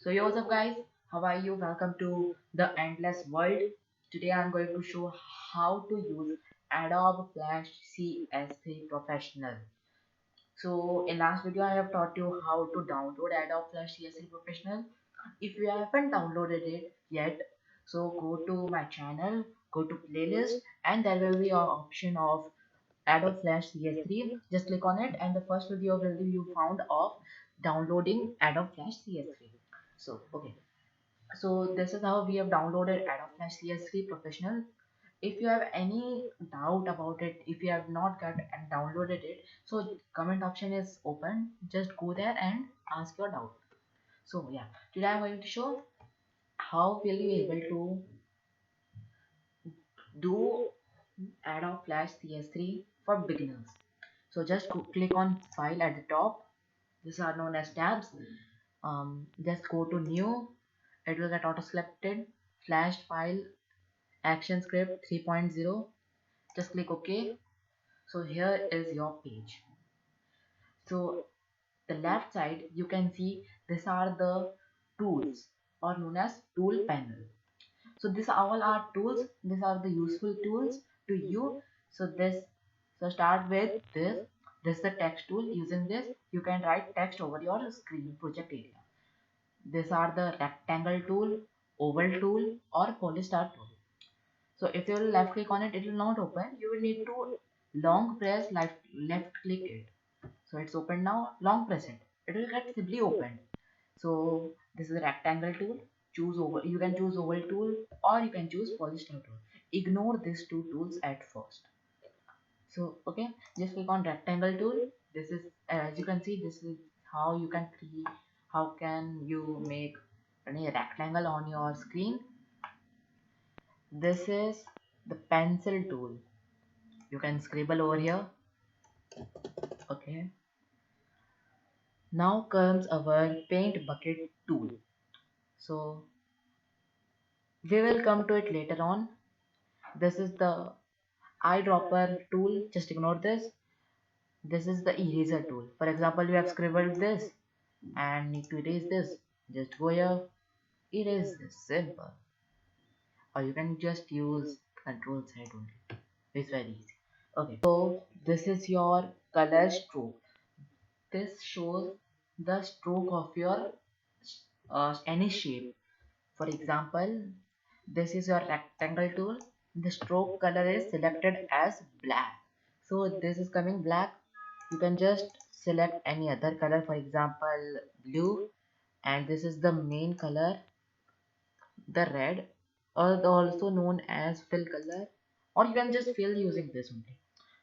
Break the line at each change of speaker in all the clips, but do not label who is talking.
So yo, what's up guys? How are you? Welcome to the endless world. Today I'm going to show how to use Adobe Flash CS3 Professional. So in last video I have taught you how to download Adobe Flash CS3 Professional. If you haven't downloaded it yet, so go to my channel, go to playlist, and there will be an option of Adobe Flash CS3. Just click on it and the first video will be you found of downloading Adobe Flash CS3. So okay, so this is how we have downloaded Adobe Flash CS3 Professional. If you have any doubt about it, if you have not got and downloaded it, so comment option is open. Just go there and ask your doubt. So yeah, today I'm going to show how will you able to do Adobe Flash CS3 for beginners. So just click on File at the top. These are known as tabs. Just go to New. It will get auto selected. Flash file action script 3.0. Just click OK. So here is your page. So the left side you can see these are the tools or known as tool panel. So these all are tools. These are the useful tools to you. So start with this. This is the text tool. Using this you can write text over your screen project area. These are the rectangle tool, oval tool, or polystar tool. So if you will left click on it, it will not open. You will need to long press left click it. So it's open now. Long press it. It will get simply opened. So this is a rectangle tool. Choose oval. You can choose oval tool or you can choose polystar tool. Ignore these two tools at first. So okay, just click on rectangle tool. This is as you can see. This is how you can create. How can you make a rectangle on your screen? This is the pencil tool. You can scribble over here. Okay. Now comes our paint bucket tool. So we will come to it later on. This is the eyedropper tool. Just ignore this. This is the eraser tool. For example, you have scribbled this and need to erase this. Just go here, erase this. Simple. Or you can just use Control Z only. It's very easy. Okay. So this is your color stroke. This shows the stroke of your any shape. For example, this is your rectangle tool. The stroke color is selected as black. So this is coming black. You can just select any other color, for example, blue. And this is the main color, the red, or also known as fill color. Or you can just fill using this only.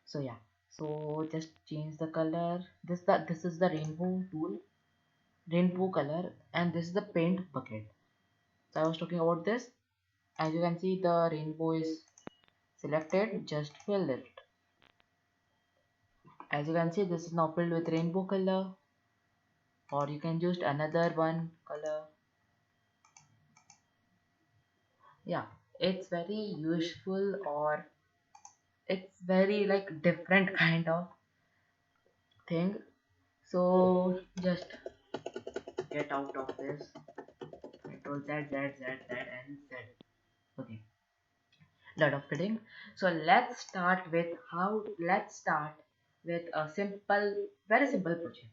So yeah. So just change the color. This is the rainbow tool, rainbow color, and this is the paint bucket. So I was talking about this. As you can see, the rainbow is selected. Just fill it. As you can see, this is now filled with rainbow color, or you can use another one color. Yeah, it's very useful, or it's very like different kind of thing. So just get out of this. Control Z, Z, Z, Z, and Z. Okay, lot of kidding. So let's start with a very simple project.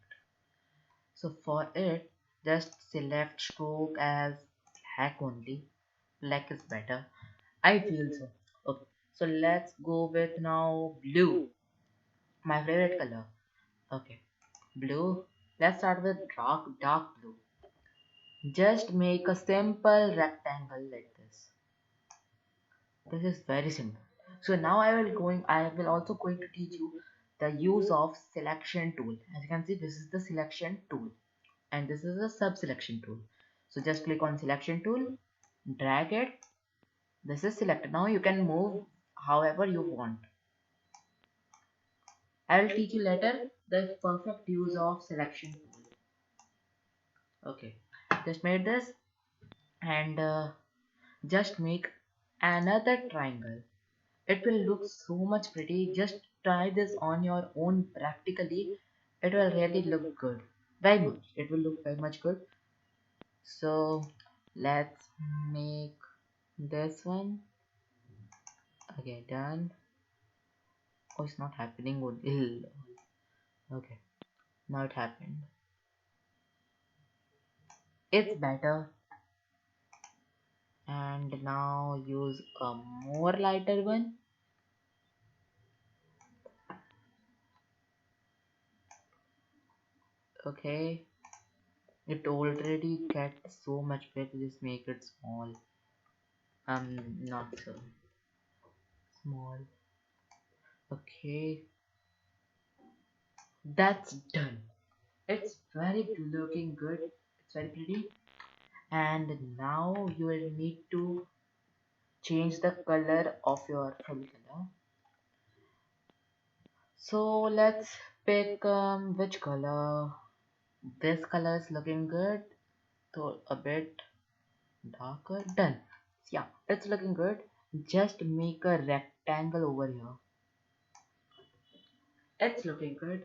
So for it, just select stroke as black only. Black is better. I feel so. Okay. So let's go with now blue. My favorite color. Okay. Blue. Let's start with dark blue. Just make a simple rectangle like this. This is very simple. So now I will also going to teach you the use of selection tool. As you can see, this is the selection tool and this is a sub selection tool. So just click on selection tool, drag it. This is selected. Now you can move however you want. I will teach you later the perfect use of selection tool. Okay, just made this and just make another triangle. It will look so much pretty. Just try this on your own practically. It will really look good. Very much. It will look very much good. So let's make this one. Okay, done. Oh, it's not happening. Oh, ill. Okay, now it happened. It's better. And now use a more lighter one. Okay, it already gets so much big. Just make it small. Not so small. Okay, that's done. It's very looking good. It's very pretty. And now you will need to change the color of your full color. So let's pick which color. This color is looking good. So a bit darker. Done. Yeah, it's looking good. Just make a rectangle over here. It's looking good.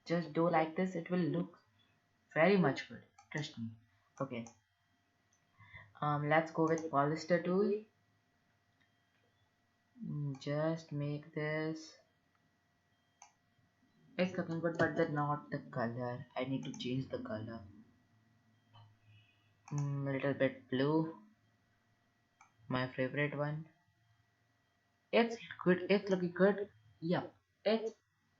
Just do like this. It will look very much good. Trust me. Okay. Let's go with polyester tool. Just make this. It's looking good, but not the color. I need to change the color. Little bit blue. My favorite one. It's good. It's looking good. Yeah. It's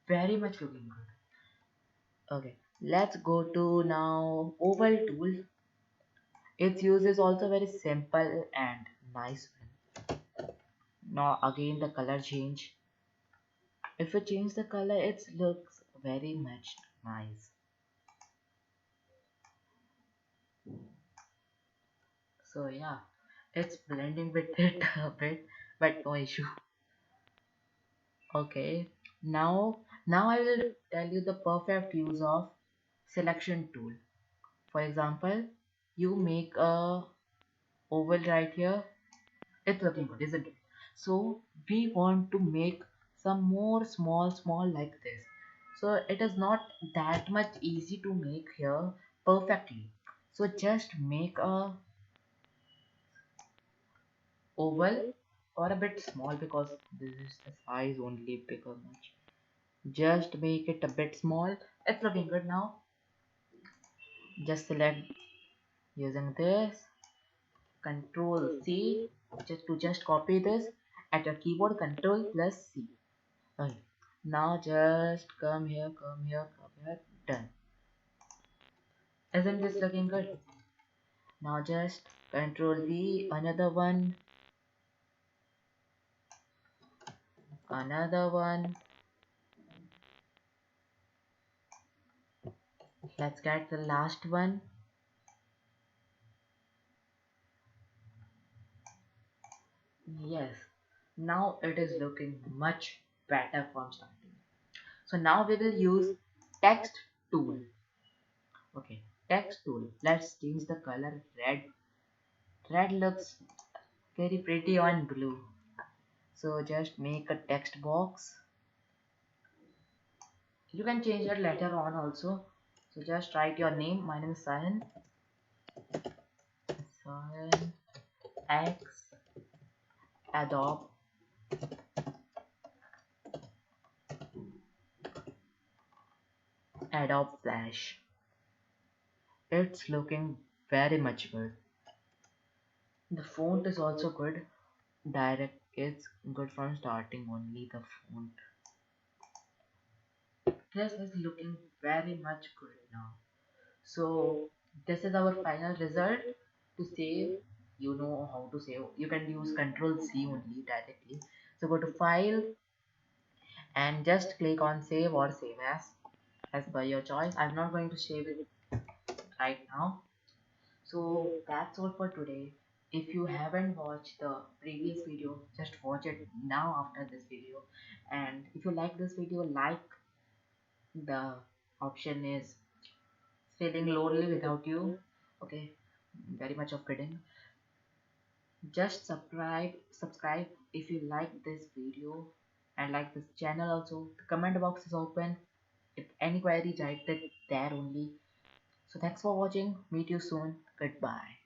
very much looking good. Okay, let's go to now oval tool. Its use is also very simple and nice one. Now again the color change. If you change the color, it looks very much nice. So yeah, it's blending with it a bit, but no issue. Okay, now I will tell you the perfect use of selection tool. For example, you make a oval right here. It's looking good, isn't it? So we want to make some more small like this. So it is not that much easy to make here perfectly. So just make a oval or a bit small because this is the size only bigger much. Just make it a bit small. It's looking good now. Just select using this Control C just copy this at your keyboard. Control plus C. Okay. Now just come here, come here, come here. Done. Isn't this looking good? Now just Control V, another one, another one. Let's get the last one. Yes. Now it is looking much better from starting. So now we will use text tool. Okay, text tool. Let's change the color red. Red looks very pretty on blue. So just make a text box. You can change it later on also. So just write your name. My name is Sahin. Sahin X Adobe Adobe Flash. It's looking very much good. The font is also good. Direct, it's good from starting only the font. This is looking very much good now. So this is our final result. To save, you know how to save. You can use Control C only directly. So go to File and just click on Save or Save as per your choice. I'm not going to save it right now. So that's all for today. If you haven't watched the previous video, just watch it now after this video. And if you like this video, like. The option is feeling lonely without you. Okay, very much of kidding. Just subscribe if you like this video and like this channel also. The comment box is open. If any query, write it there only. So thanks for watching. Meet you soon. Goodbye.